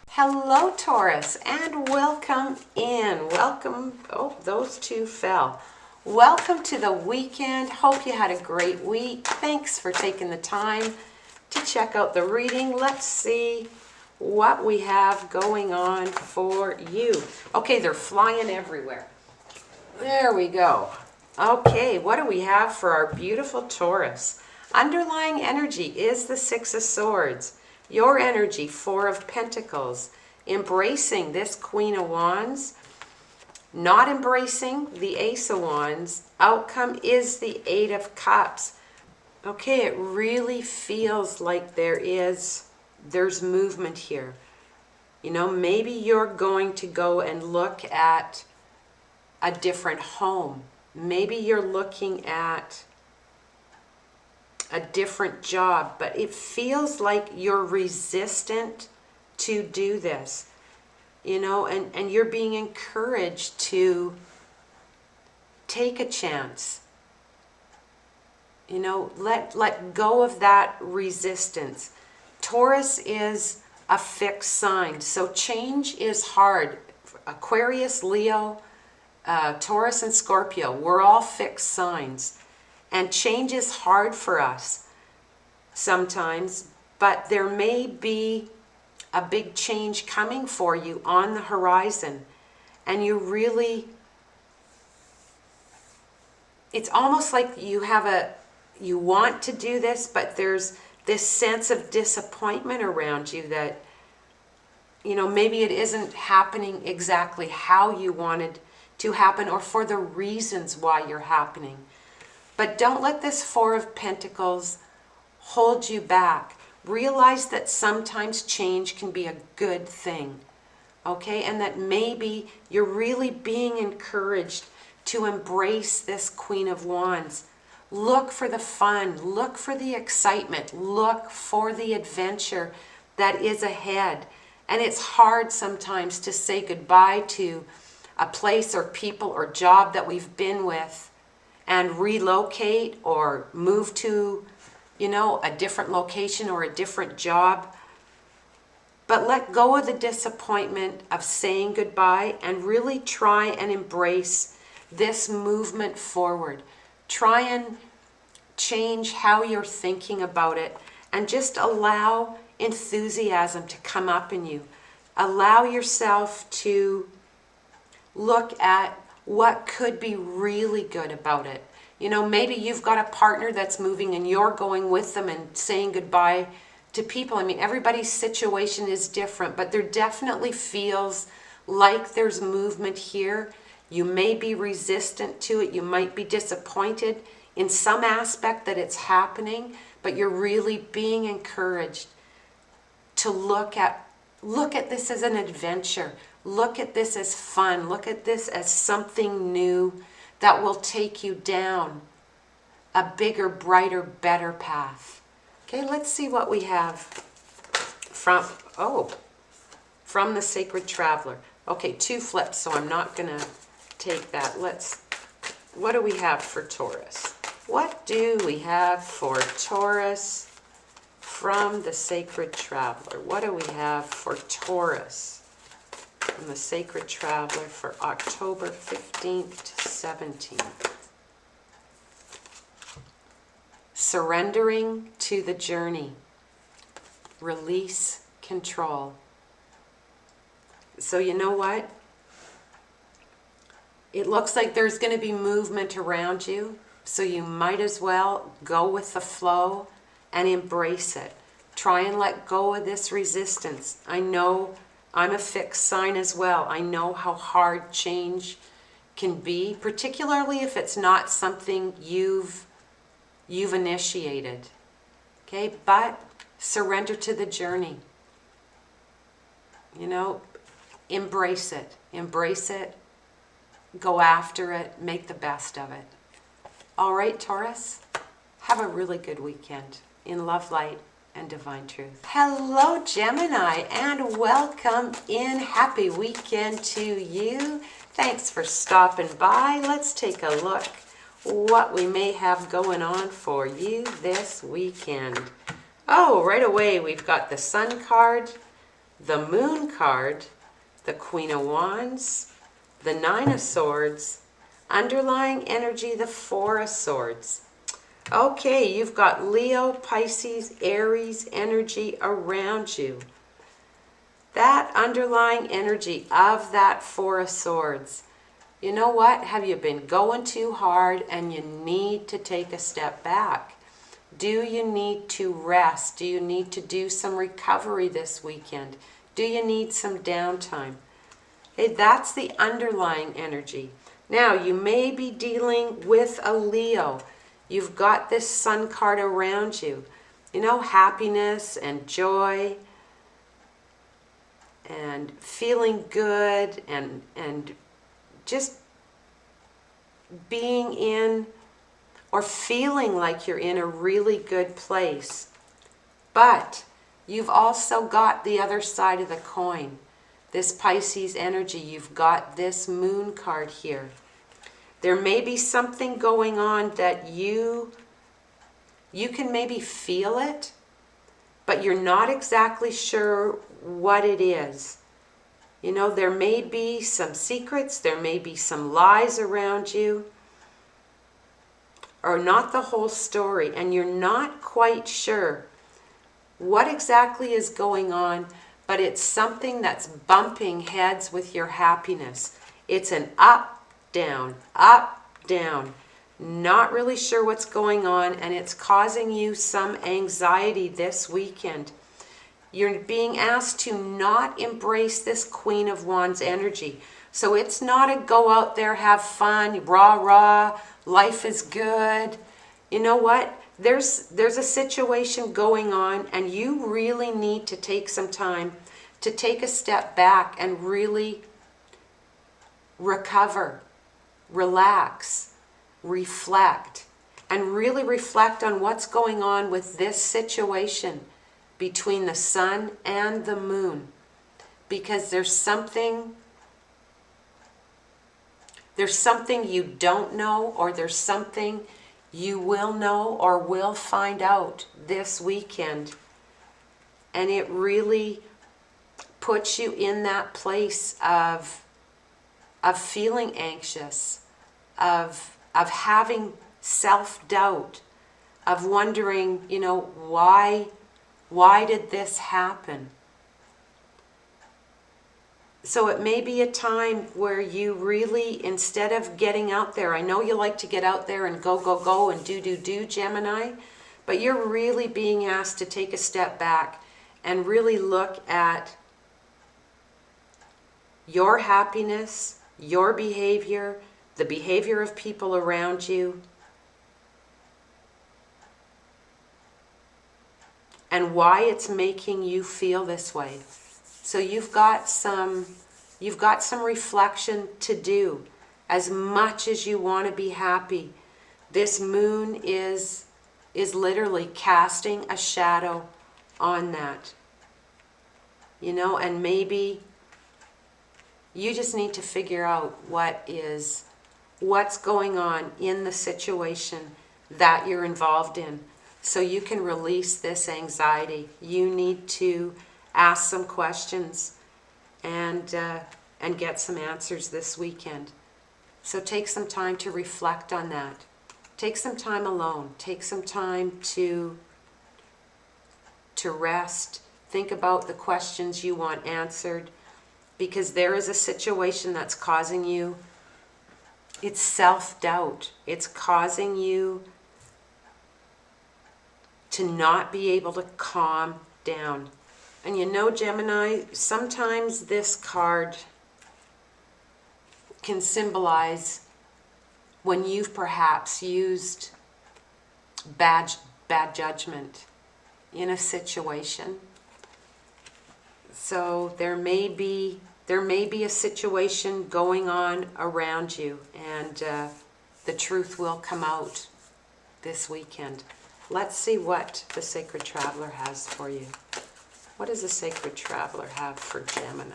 Hello, Taurus, and welcome in. Welcome. Oh, those two fell. Welcome to the weekend. Hope you had a great week. Thanks for taking the time to check out the reading. Let's see what we have going on for you. Okay, they're flying everywhere. There we go. Okay, what do we have for our beautiful Taurus? Underlying energy is the Six of Swords. Your energy, Four of Pentacles. Embracing this Queen of Wands. Not embracing the Ace of Wands. Outcome is the Eight of Cups. Okay, it really feels like there's movement here. You know, maybe you're going to go and look at a different home. Maybe you're looking at a different job, but it feels like you're resistant to do this, you know, and you're being encouraged to take a chance. You know, let go of that resistance. Taurus is a fixed sign, so change is hard. Aquarius, Leo, Taurus, and Scorpio, we're all fixed signs. And change is hard for us sometimes, but there may be a big change coming for you on the horizon. And you really, it's almost like you want to do this, but there's this sense of disappointment around you that, you know, maybe it isn't happening exactly how you wanted to happen or for the reasons why you're happening. But don't let this Four of Pentacles hold you back. Realize that sometimes change can be a good thing, okay? And that maybe you're really being encouraged to embrace this Queen of Wands. Look for the fun, look for the excitement, look for the adventure that is ahead. And it's hard sometimes to say goodbye to a place or people or job that we've been with and relocate or move to, you know, a different location or a different job. But let go of the disappointment of saying goodbye and really try and embrace this movement forward. Try and change how you're thinking about it and just allow enthusiasm to come up in you. Allow yourself to look at what could be really good about it. You know, maybe you've got a partner that's moving and you're going with them and saying goodbye to people. I mean, everybody's situation is different, but there definitely feels like there's movement here. You may be resistant to it. You might be disappointed in some aspect that it's happening, but you're really being encouraged to look at this as an adventure. Look at this as fun. Look at this as something new that will take you down a bigger, brighter, better path. Okay, let's see what we have from the Sacred Traveler. Okay, two flips, so I'm not going to take that. What do we have for Taurus? What do we have for Taurus from the Sacred Traveler? What do we have for Taurus from the Sacred Traveler for October 15th to 17th? Surrendering to the journey. Release control. So you know what? It looks like there's going to be movement around you, so you might as well go with the flow and embrace it. Try and let go of this resistance. I know I'm a fixed sign as well. I know how hard change can be, particularly if it's not something you've initiated. Okay, but surrender to the journey. You know, embrace it. Embrace it. Go after it. Make the best of it. All right, Taurus, have a really good weekend in love, light, and divine truth. Hello, Gemini, and welcome in. Happy weekend to you. Thanks for stopping by. Let's take a look what we may have going on for you this weekend. Oh, right away we've got the Sun card, the Moon card, the Queen of Wands, the Nine of Swords, underlying energy, the Four of Swords. Okay, you've got Leo, Pisces, Aries energy around you. That underlying energy of that Four of Swords. You know what? Have you been going too hard and you need to take a step back? Do you need to rest? Do you need to do some recovery this weekend? Do you need some downtime? Okay, that's the underlying energy. Now, you may be dealing with a Leo. You've got this Sun card around you. You know, happiness and joy and feeling good and just being in or feeling like you're in a really good place. But you've also got the other side of the coin. This Pisces energy, you've got this Moon card here. There may be something going on that you can maybe feel it, but you're not exactly sure what it is. You know, there may be some secrets, there may be some lies around you, or not the whole story, and you're not quite sure what exactly is going on, but it's something that's bumping heads with your happiness. It's an up, down, not really sure what's going on, and it's causing you some anxiety this weekend. You're being asked to not embrace this Queen of Wands energy. So it's not a go out there, have fun, rah, rah, life is good. You know what? There's a situation going on, and you really need to take some time to take a step back and really recover, relax, reflect, and really reflect on what's going on with this situation between the Sun and the Moon, because there's something you don't know, or there's something you will know or will find out this weekend, and it really puts you in that place of feeling anxious, of having self-doubt, of wondering, you know, why did this happen? So it may be a time where you really, instead of getting out there, I know you like to get out there and go and do, Gemini, but you're really being asked to take a step back and really look at your happiness, your behavior, the behavior of people around you, and why it's making you feel this way. So you've got some reflection to do. As much as you want to be happy, this Moon is literally casting a shadow on that. You know, and maybe you just need to figure out what's going on in the situation that you're involved in, so you can release this anxiety. You need to ask some questions and get some answers this weekend. So take some time to reflect on that. Take some time alone. Take some time to rest. Think about the questions you want answered, because there is a situation that's causing you It's self-doubt. It's causing you to not be able to calm down. And you know, Gemini, sometimes this card can symbolize when you've perhaps used bad judgment in a situation. So there may be a situation going on around you, and the truth will come out this weekend. Let's see what the Sacred Traveler has for you. What does the Sacred Traveler have for Gemini?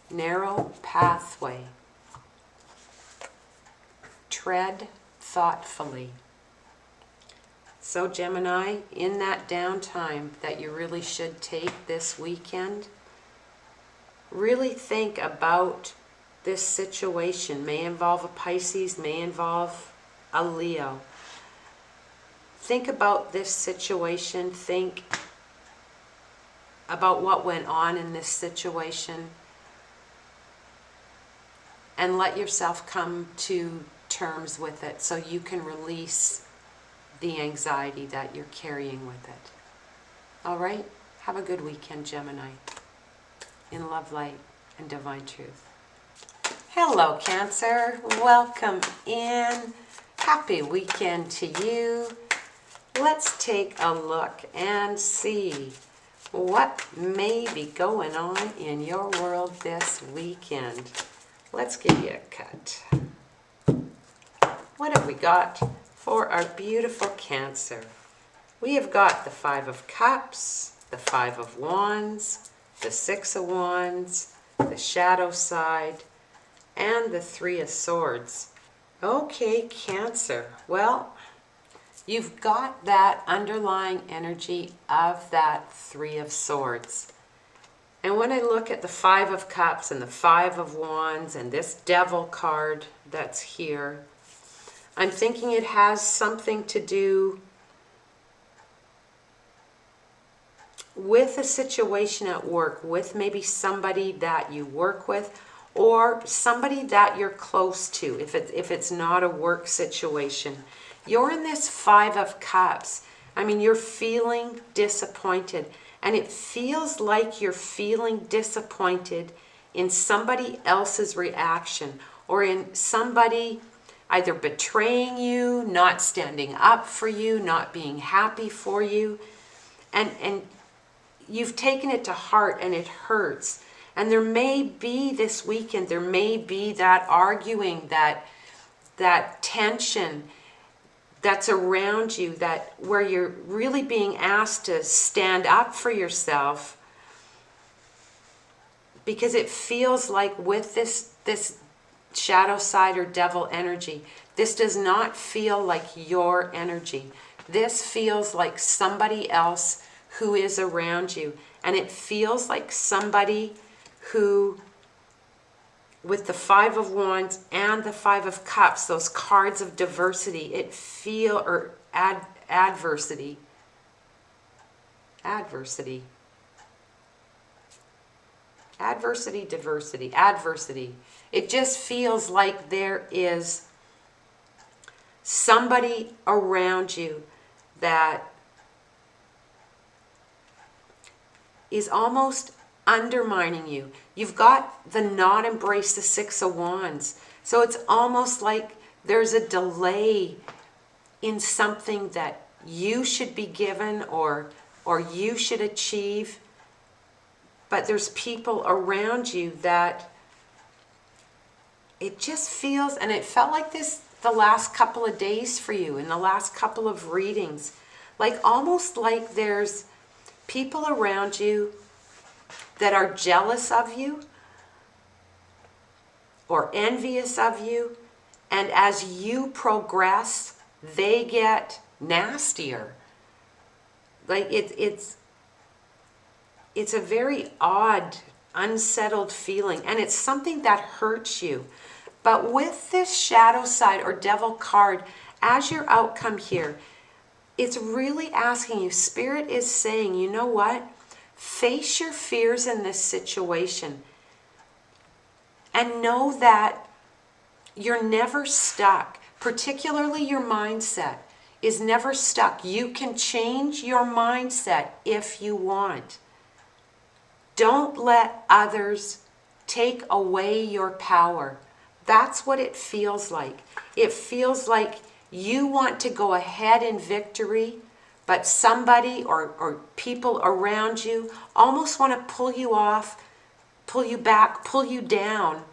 Narrow pathway. Tread thoughtfully. So Gemini, in that downtime that you really should take this weekend, really think about this situation. May involve a Pisces, may involve a Leo. Think about this situation. Think about what went on in this situation. And let yourself come to terms with it so you can release the anxiety that you're carrying with it. All right? Have a good weekend, Gemini. In love, light, and divine truth. Hello, Cancer. Welcome in. Happy weekend to you. Let's take a look and see what may be going on in your world this weekend. Let's give you a cut. What have we got for our beautiful Cancer? We have got the Five of Cups, the Five of Wands, the Six of Wands, the Shadow Side, and the Three of Swords. Okay, Cancer. Well, you've got that underlying energy of that Three of Swords. And when I look at the Five of Cups and the Five of Wands and this Devil card that's here, I'm thinking it has something to do with a situation at work, with maybe somebody that you work with or somebody that you're close to, if it's not a work situation. You're in this Five of Cups. I mean, you're feeling disappointed. And it feels like you're feeling disappointed in somebody else's reaction or in somebody either betraying you, not standing up for you, not being happy for you. And you've taken it to heart and it hurts. And there may be this weekend, there may be that arguing, that tension that's around you, that where you're really being asked to stand up for yourself, because it feels like with this shadow side or devil energy, this does not feel like your energy. This feels like somebody else who is around you, and it feels like somebody who, with the Five of Wands and the Five of Cups, those cards of diversity, adversity. It just feels like there is somebody around you that is almost undermining you. You've got the not embrace the Six of Wands. So it's almost like there's a delay in something that you should be given or you should achieve. But there's people around you that it just feels, and it felt like this the last couple of days for you, in the last couple of readings. Like almost like there's people around you that are jealous of you or envious of you, and as you progress, they get nastier. Like it's a very odd, unsettled feeling, and it's something that hurts you. But with this shadow side or devil card, as your outcome here, it's really asking you, Spirit is saying, you know what? Face your fears in this situation and know that you're never stuck, particularly your mindset is never stuck. You can change your mindset if you want. Don't let others take away your power. That's what it feels like. It feels like you want to go ahead in victory, but somebody or people around you almost want to pull you off, pull you back, pull you down,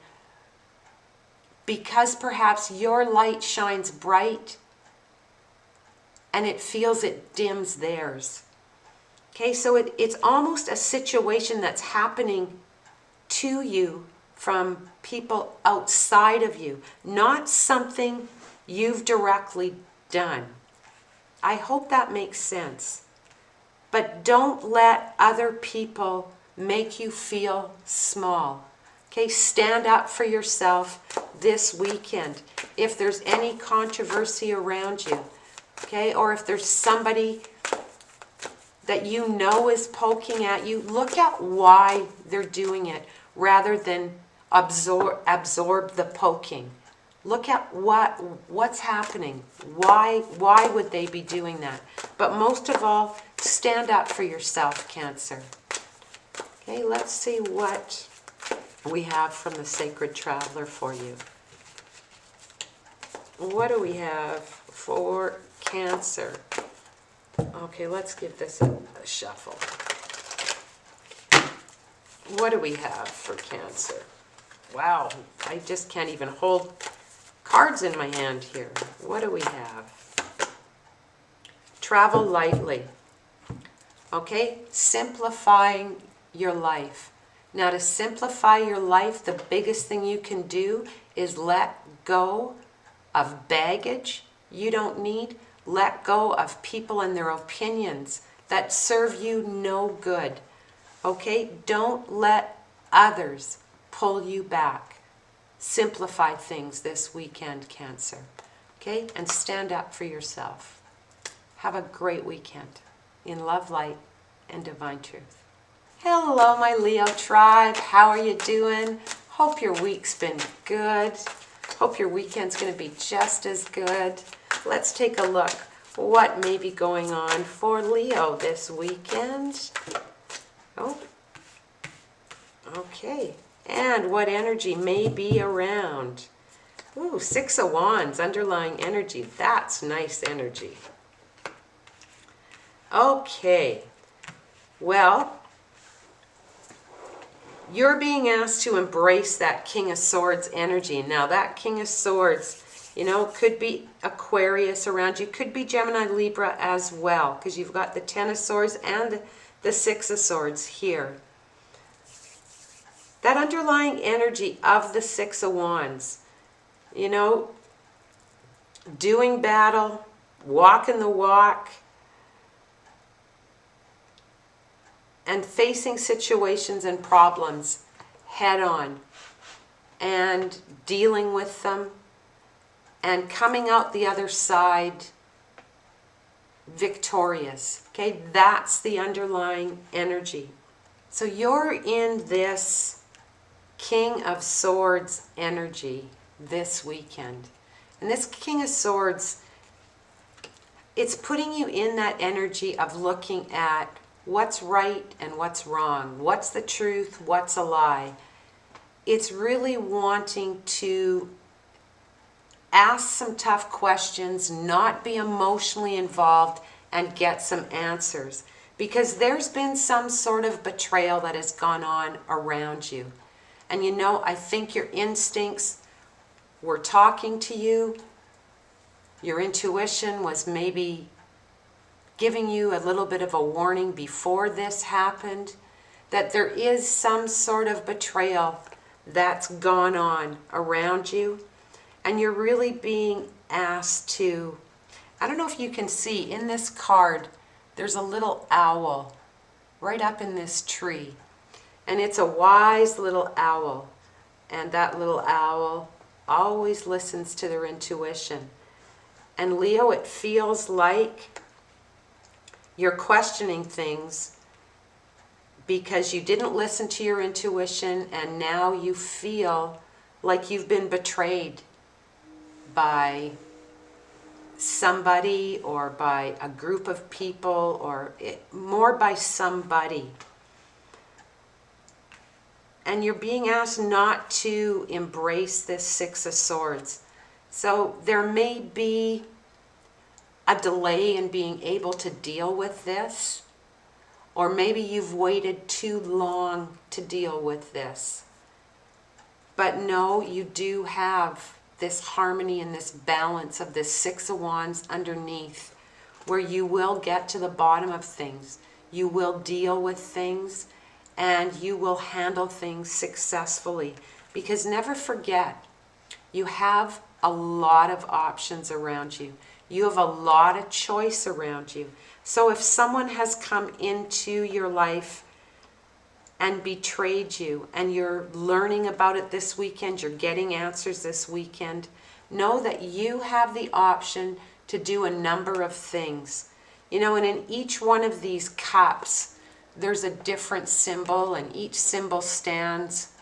because perhaps your light shines bright and it feels it dims theirs. Okay, so it's almost a situation that's happening to you from people outside of you, not something you've directly done. I hope that makes sense. But don't let other people make you feel small. Okay, stand up for yourself this weekend. If there's any controversy around you, okay, or if there's somebody that you know is poking at you, look at why they're doing it rather than absorb the poking. Look at what's happening. Why would they be doing that? But most of all, stand up for yourself, Cancer. Okay, let's see what we have from the Sacred Traveler for you. What do we have for Cancer? Okay, let's give this a shuffle. What do we have for Cancer? Wow, I just can't even hold cards in my hand here. What do we have? Travel lightly. Okay, simplifying your life. Now, to simplify your life, the biggest thing you can do is let go of baggage you don't need. Let go of people and their opinions that serve you no good. Okay? Don't let others pull you back. Simplify things this weekend, Cancer. Okay? And stand up for yourself. Have a great weekend in love, light, and divine truth. Hello, my Leo tribe. How are you doing? Hope your week's been good. Hope your weekend's going to be just as good. Let's take a look. What may be going on for Leo this weekend? Oh, okay. And what energy may be around? Ooh, Six of Wands, underlying energy. That's nice energy. Okay. Well, you're being asked to embrace that King of Swords energy. Now, that King of Swords, you know, could be Aquarius around you, could be Gemini, Libra as well, because you've got the Ten of Swords and the Six of Swords here. That underlying energy of the Six of Wands, you know, doing battle, walking the walk, and facing situations and problems head on and dealing with them and coming out the other side victorious. Okay, that's the underlying energy. So you're in this King of Swords energy this weekend. And this King of Swords, it's putting you in that energy of looking at what's right and what's wrong, what's the truth, what's a lie. It's really wanting to ask some tough questions, not be emotionally involved, and get some answers. Because there's been some sort of betrayal that has gone on around you. And you know, I think your instincts were talking to you. Your intuition was maybe giving you a little bit of a warning before this happened, that there is some sort of betrayal that's gone on around you. And you're really being asked to, I don't know if you can see, in this card, there's a little owl right up in this tree. And it's a wise little owl. And that little owl always listens to their intuition. And Leo, it feels like you're questioning things because you didn't listen to your intuition and now you feel like you've been betrayed by somebody or by a group of people, or more by somebody. And you're being asked not to embrace this Six of Swords. So there may be a delay in being able to deal with this, or maybe you've waited too long to deal with this. But no, you do have this harmony and this balance of this Six of Wands underneath, where you will get to the bottom of things. You will deal with things and you will handle things successfully. Because never forget, you have a lot of options around you. You have a lot of choice around you. So if someone has come into your life and betrayed you, and you're learning about it this weekend, you're getting answers this weekend, know that you have the option to do a number of things. You know, and in each one of these cups, there's a different symbol, and each symbol stands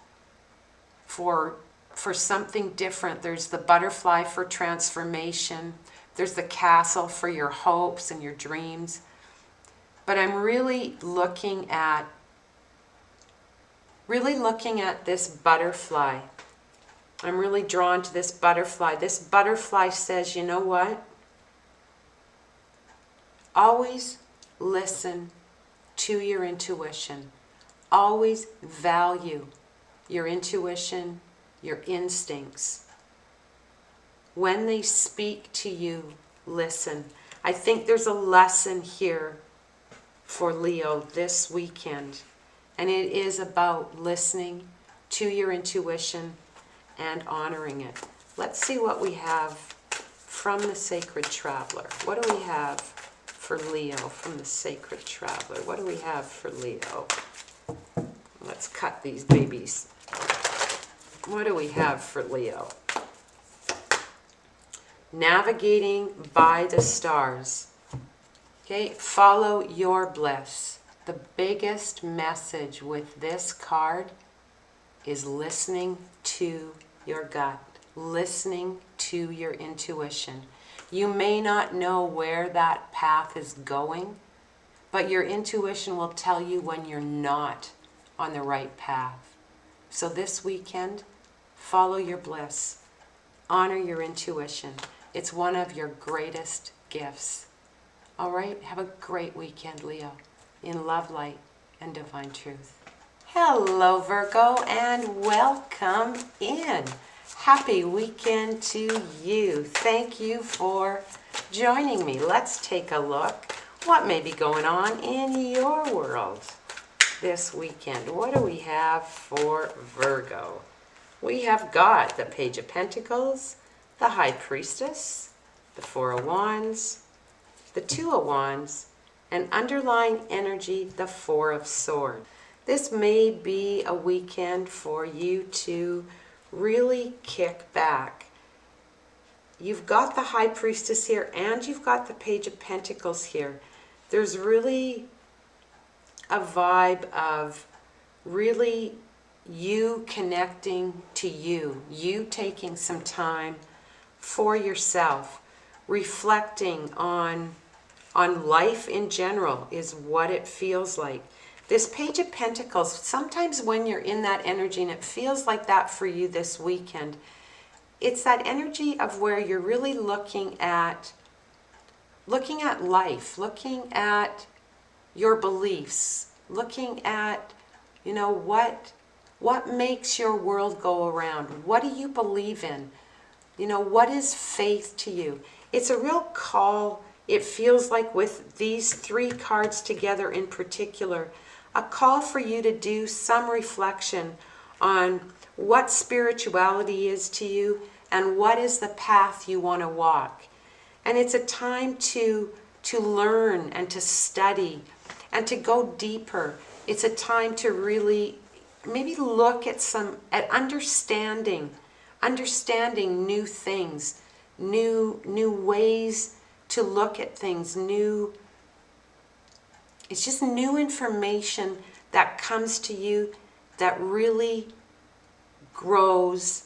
for something different. There's the butterfly for transformation. There's the castle for your hopes and your dreams. But I'm really looking at this butterfly. I'm really drawn to this butterfly. This butterfly says, you know what? Always listen to your intuition. Always value your intuition, your instincts. When they speak to you, listen. I think there's a lesson here for Leo this weekend, and it is about listening to your intuition and honoring it. Let's see what we have from the Sacred Traveler. What do we have for Leo from the Sacred Traveler? What do we have for Leo? Let's cut these babies. What do we have for Leo? Navigating by the stars. Okay, follow your bliss. The biggest message with this card is listening to your gut, listening to your intuition. You may not know where that path is going, but your intuition will tell you when you're not on the right path. So this weekend, follow your bliss. Honor your intuition. It's one of your greatest gifts. All right, have a great weekend, Leo, in love, light, and divine truth. Hello, Virgo, and welcome in. Happy weekend to you. Thank you for joining me. Let's take a look what may be going on in your world this weekend. What do we have for Virgo? We have got the Page of Pentacles, the High Priestess, the Four of Wands, the Two of Wands, and underlying energy, the Four of Swords. This may be a weekend for you to really kick back. You've got the High Priestess here and you've got the Page of Pentacles here. There's really a vibe of really you connecting to you taking some time for yourself, reflecting on life in general is what it feels like. This Page of Pentacles, sometimes when you're in that energy, and it feels like that for you this weekend, it's that energy of where you're really looking at life, looking at your beliefs, looking at, you know, what makes your world go around? What do you believe in? You know, what is faith to you? It's a real call, it feels like, with these three cards together in particular, a call for you to do some reflection on what spirituality is to you and what is the path you want to walk. And it's a time to learn and to study and to go deeper. It's a time to really maybe look at understanding new things, new ways to look at things, it's just new information that comes to you that really grows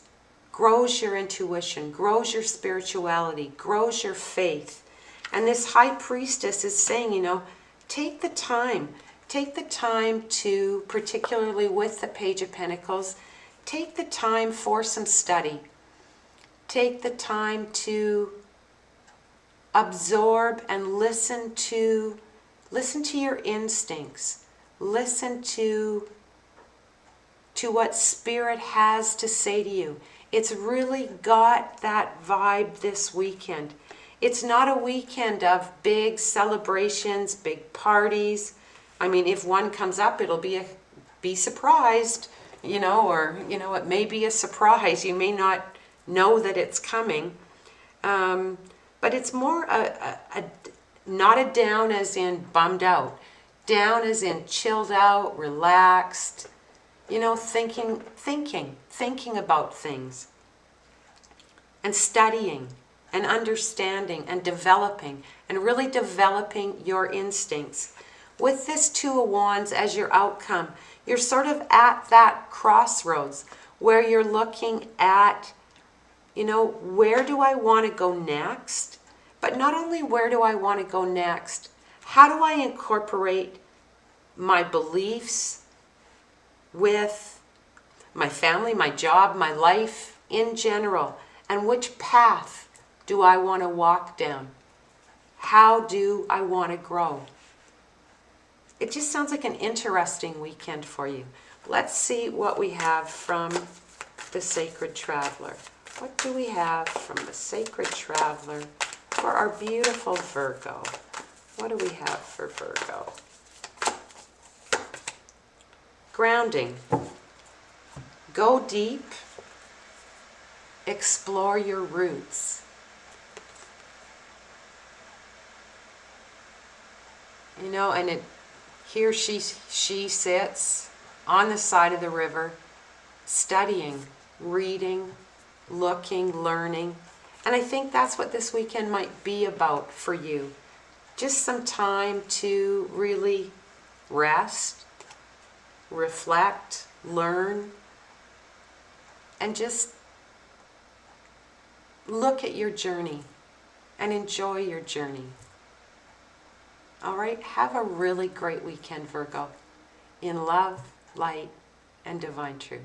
your intuition, grows your spirituality, grows your faith. And this High Priestess is saying, you know, take the time to, particularly with the Page of Pentacles, take the time for some study. Take the time to absorb and listen to your instincts. Listen to what Spirit has to say to you. It's really got that vibe this weekend. It's not a weekend of big celebrations, big parties. I mean, if one comes up, it'll be surprised, you know, or, you know, it may be a surprise. You may not know that it's coming. But it's more not a down as in bummed out. Down as in chilled out, relaxed, you know, thinking about things. And studying and understanding and developing and really developing your instincts. With this Two of Wands as your outcome, you're sort of at that crossroads where you're looking at, you know, where do I want to go next? But not only where do I want to go next, how do I incorporate my beliefs with my family, my job, my life in general? And which path do I want to walk down? How do I want to grow? It just sounds like an interesting weekend for you. Let's see what we have from the Sacred Traveler. What do we have from the Sacred Traveler for our beautiful Virgo? What do we have for Virgo? Grounding. Go deep. Explore your roots. You know, and here she sits on the side of the river, studying, reading, looking, learning. And I think that's what this weekend might be about for you. Just some time to really rest, reflect, learn, and just look at your journey and enjoy your journey. All right, have a really great weekend, Virgo, in love, light, and divine truth.